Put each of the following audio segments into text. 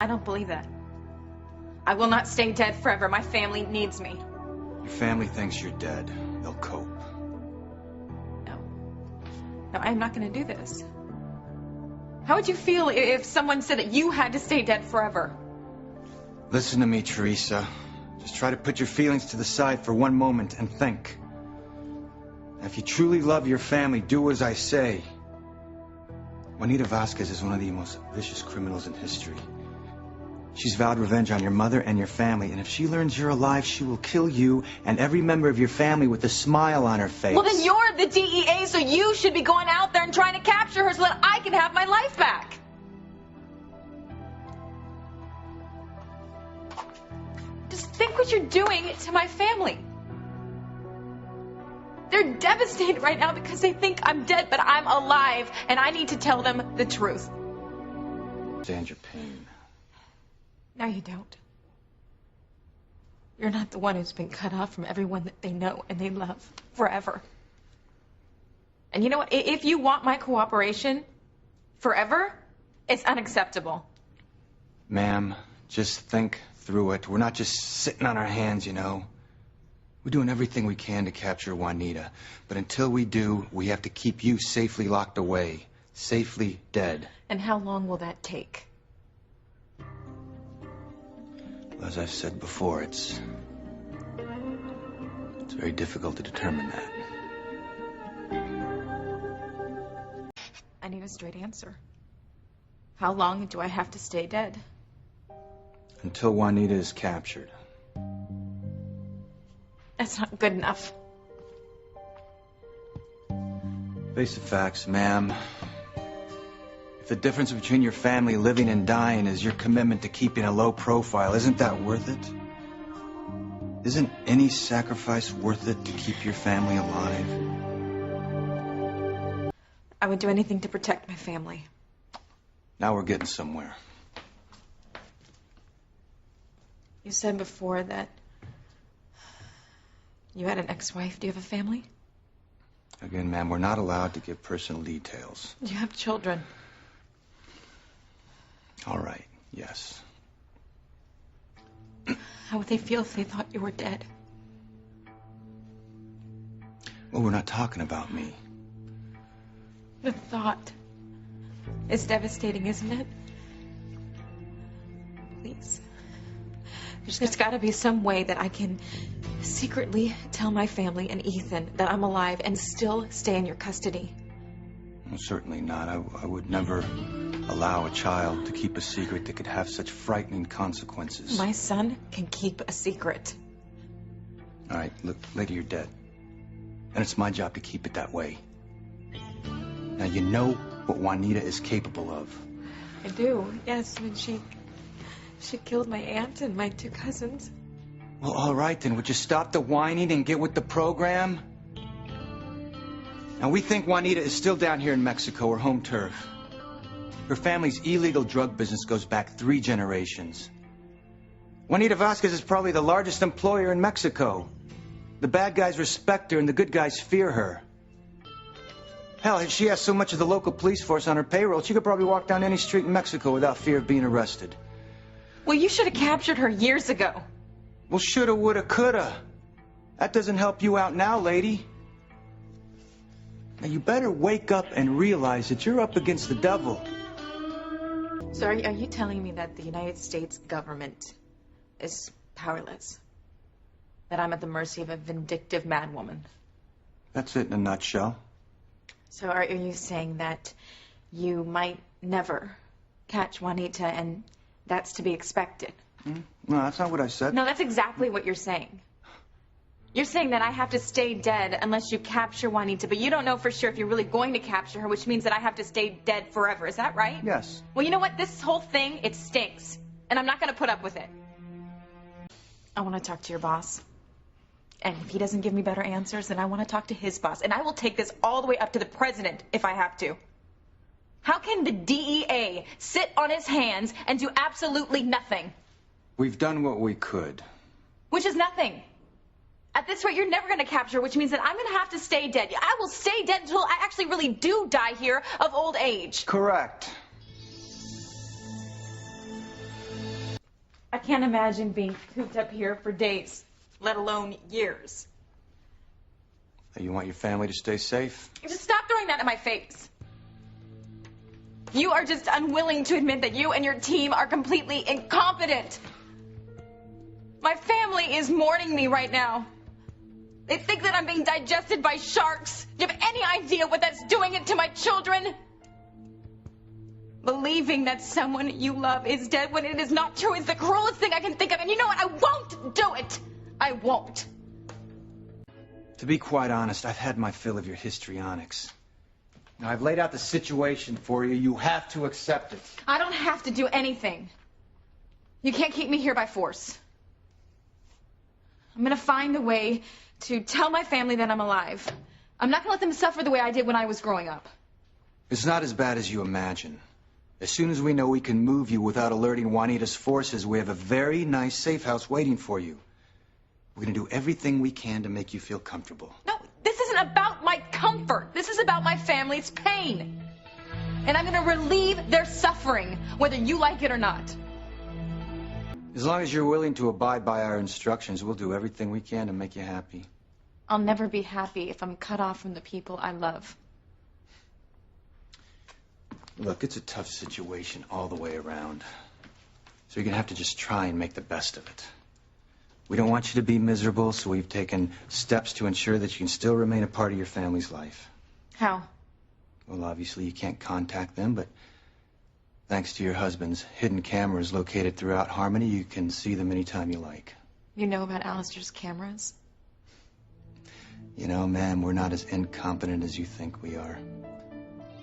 I don't believe that. I will not stay dead forever. My family needs me. Your family thinks you're dead. They'll cope. No. No, I'm not going to do this. How would you feel if someone said that you had to stay dead forever? Listen to me, Theresa. Just try to put your feelings to the side for one moment and think. If you truly love your family, do as I say. Juanita Vasquez is one of the most vicious criminals in history. She's vowed revenge on your mother and your family, and if she learns you're alive, she will kill you and every member of your family with a smile on her face. Well, then you're the DEA, so you should be going out there and trying to capture her so that I can have my life back. Just think what you're doing to my family. They're devastated right now because they think I'm dead, but I'm alive, and I need to tell them the truth. Understand your pain. No, you don't. You're not the one who's been cut off from everyone that they know and they love forever. And you know what? If you want my cooperation forever, it's unacceptable. Ma'am, just think through it. We're not just sitting on our hands, you know. We're doing everything we can to capture Juanita. But until we do, we have to keep you safely locked away, safely dead. And how long will that take? As I've said before, it's very difficult to determine that. I need a straight answer. How long do I have to stay dead? Until Juanita is captured. That's not good enough. Face the facts, ma'am. If the difference between your family living and dying is your commitment to keeping a low profile, isn't that worth it? Isn't any sacrifice worth it to keep your family alive? I would do anything to protect my family. Now we're getting somewhere. You said before that you had an ex-wife. Do you have a family? Again, ma'am, we're not allowed to give personal details. Do you have children? All right, yes. How would they feel if they thought you were dead? Well, we're not talking about me. The thought is devastating, isn't it? Please. There's got to be some way that I can secretly tell my family and Ethan that I'm alive and still stay in your custody. Well, certainly not. I would never allow a child to keep a secret that could have such frightening consequences. My son can keep a secret. All right, look, lady, you're dead. And it's my job to keep it that way. Now, you know what Juanita is capable of. I do, yes. When she killed my aunt and my 2 cousins. Well, all right, then. Would you stop the whining and get with the program? Now, we think Juanita is still down here in Mexico, her home turf. Her family's illegal drug business goes back 3 generations. Juanita Vasquez is probably the largest employer in Mexico. The bad guys respect her and the good guys fear her. Hell, she has so much of the local police force on her payroll, she could probably walk down any street in Mexico without fear of being arrested. Well, you should have captured her years ago. Well, shoulda, woulda, coulda. That doesn't help you out now, lady. Now, you better wake up and realize that you're up against the devil. So are you telling me that the United States government is powerless? That I'm at the mercy of a vindictive madwoman? That's it in a nutshell. So are you saying that you might never catch Juanita and that's to be expected? No, that's not what I said. No, that's exactly what you're saying. You're saying that I have to stay dead unless you capture Juanita, but you don't know for sure if you're really going to capture her, which means that I have to stay dead forever. Is that right? Yes. Well, you know what? This whole thing, it stinks. And I'm not going to put up with it. I want to talk to your boss. And if he doesn't give me better answers, then I want to talk to his boss. And I will take this all the way up to the president if I have to. How can the DEA sit on his hands and do absolutely nothing? We've done what we could. Which is nothing. At this rate, you're never going to capture her, which means that I'm going to have to stay dead. I will stay dead until I actually really do die here of old age. Correct. can't imagine being cooped up here for days, let alone years. You want your family to stay safe? Just stop throwing that in my face. You are just unwilling to admit that you and your team are completely incompetent. My family is mourning me right now. They think that I'm being digested by sharks. Do you have any idea what that's doing to my children? Believing that someone you love is dead when it is not true is the cruelest thing I can think of. And you know what? I won't do it. I won't. To be quite honest, I've had my fill of your histrionics. Now, I've laid out the situation for you. You have to accept it. I don't have to do anything. You can't keep me here by force. I'm going to find a way to tell my family that I'm alive. I'm not going to let them suffer the way I did when I was growing up. It's not as bad as you imagine. As soon as we know we can move you without alerting Juanita's forces, we have a very nice safe house waiting for you. We're going to do everything we can to make you feel comfortable. No, this isn't about my comfort. This is about my family's pain. And I'm going to relieve their suffering, whether you like it or not. As long as you're willing to abide by our instructions, we'll do everything we can to make you happy. I'll never be happy if I'm cut off from the people I love. Look, it's a tough situation all the way around. So you're going to have to just try and make the best of it. We don't want you to be miserable, so we've taken steps to ensure that you can still remain a part of your family's life. How? Well, obviously you can't contact them, but thanks to your husband's hidden cameras located throughout Harmony, you can see them anytime you like. You know about Alistair's cameras? You know, ma'am, we're not as incompetent as you think we are.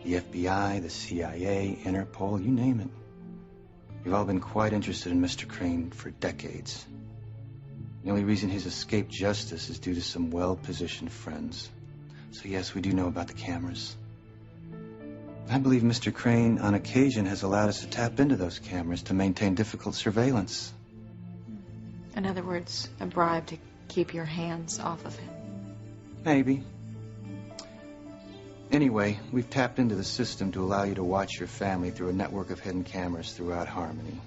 The FBI, the CIA, Interpol, you name it. You've all been quite interested in Mr. Crane for decades. The only reason he's escaped justice is due to some well-positioned friends. So yes, we do know about the cameras. I believe Mr. Crane, on occasion, has allowed us to tap into those cameras to maintain difficult surveillance. In other words, a bribe to keep your hands off of him. Maybe. Anyway, we've tapped into the system to allow you to watch your family through a network of hidden cameras throughout Harmony.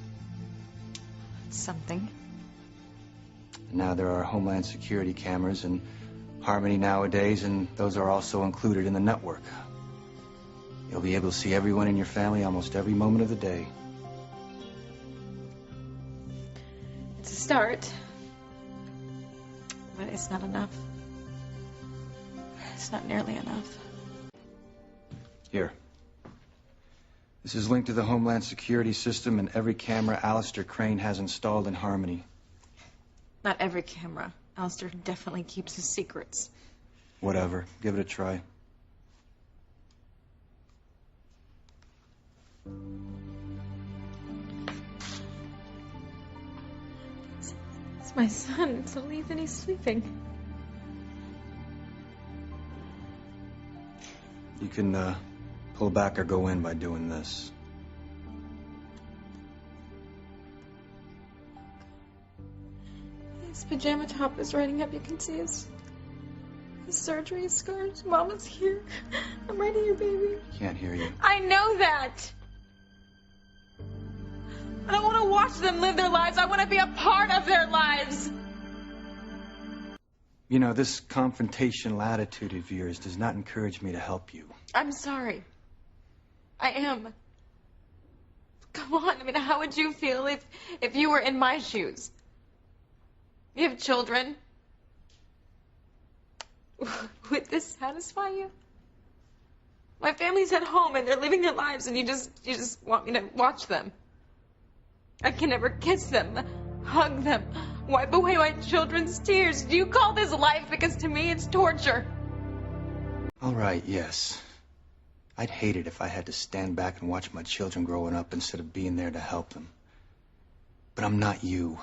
That's something. And now there are Homeland Security cameras in Harmony nowadays, and those are also included in the network. You'll be able to see everyone in your family almost every moment of the day. It's a start. But it's not enough. It's not nearly enough. Here. This is linked to the Homeland Security system and every camera Alistair Crane has installed in Harmony. Not every camera. Alistair definitely keeps his secrets. Whatever. Give it a try. It's my son. It's Elise, and he's sleeping. You can, pull back or go in by doing this. His pajama top is riding up. You can see his surgery scars. Mama's here. I'm right here, baby. Can't hear you. I know that. I don't want to watch them live their lives. I want to be a part of their lives. You know, this confrontational attitude of yours does not encourage me to help you. I'm sorry. I am. Come on. I mean, how would you feel if you were in my shoes? You have children. Would this satisfy you? My family's at home and they're living their lives, and you just want me to watch them. I can never kiss them, hug them, wipe away my children's tears. Do you call this life? Because to me it's torture. All right, yes. I'd hate it if I had to stand back and watch my children growing up instead of being there to help them. But I'm not you.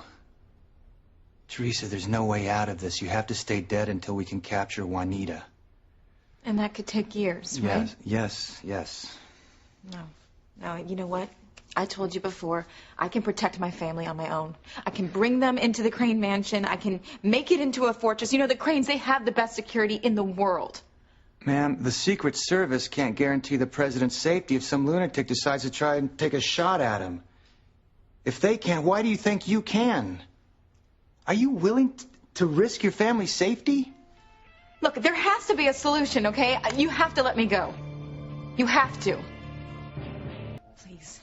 Theresa, there's no way out of this. You have to stay dead until we can capture Juanita. And that could take years, right? Yes. No, you know what? I told you before, I can protect my family on my own. I can bring them into the Crane mansion. I can make it into a fortress. You know, the Cranes, they have the best security in the world. Ma'am, the Secret Service can't guarantee the president's safety if some lunatic decides to try and take a shot at him. If they can't, why do you think you can? Are you willing to risk your family's safety? Look, there has to be a solution, okay? You have to let me go. You have to. Please.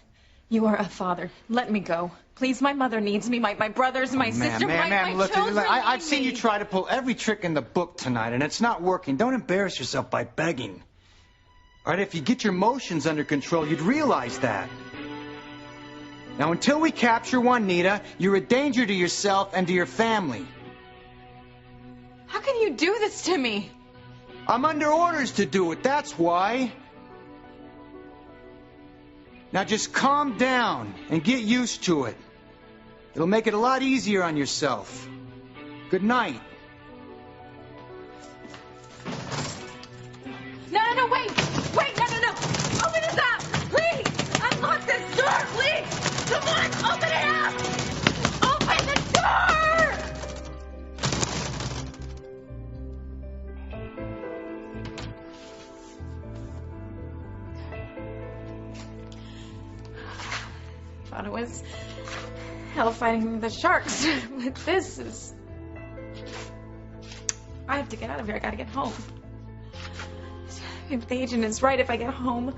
You are a father. Let me go. Please, my mother needs me. My brothers, my sister, my look, children I've need seen me. you try to pull every trick in the book tonight, and it's not working. Don't embarrass yourself by begging. All right, if you get your emotions under control, you'd realize that. Now, until we capture Juanita, you're a danger to yourself and to your family. How can you do this to me? I'm under orders to do it, that's why. Now just calm down and get used to it. It'll make it a lot easier on yourself. Good night. No, wait! Wait, no! Open this up! Please! Unlock this door, please! Come on, open it up! Open the door! Thought it was hell fighting the sharks, but this is... I have to get out of here. I gotta get home. If the agent is right, if I get home,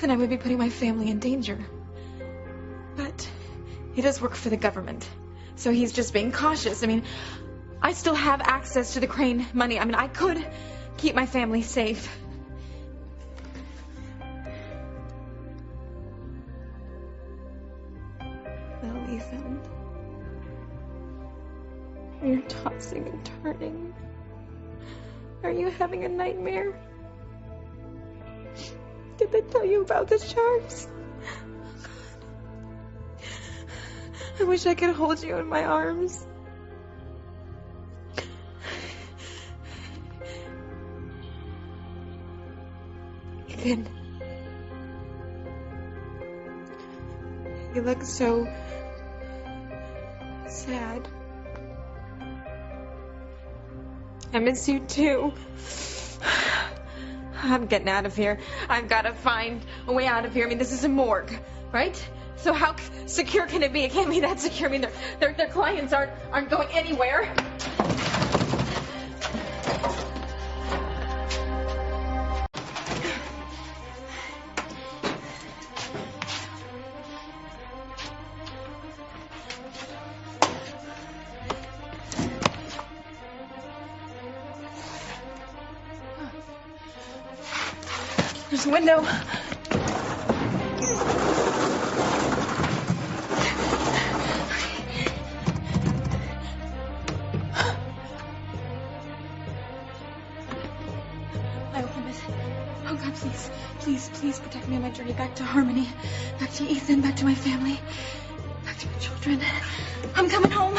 then I would be putting my family in danger. But he does work for the government, so he's just being cautious. I mean, I still have access to the Crane money. I mean, I could keep my family safe. Well, Ethan, you're tossing and turning. Are you having a nightmare? Did they tell you about the sharks? Oh, God. I wish I could hold you in my arms. Ethan. You look so sad. I miss you too. I'm getting out of here. I've got to find a way out of here. I mean, this is a morgue, right? So how secure can it be? It can't be that secure. I mean, their clients aren't going anywhere. There's a window. I open it. Oh God, please protect me on my journey back to Harmony, back to Ethan, back to my family, back to my children. I'm coming home.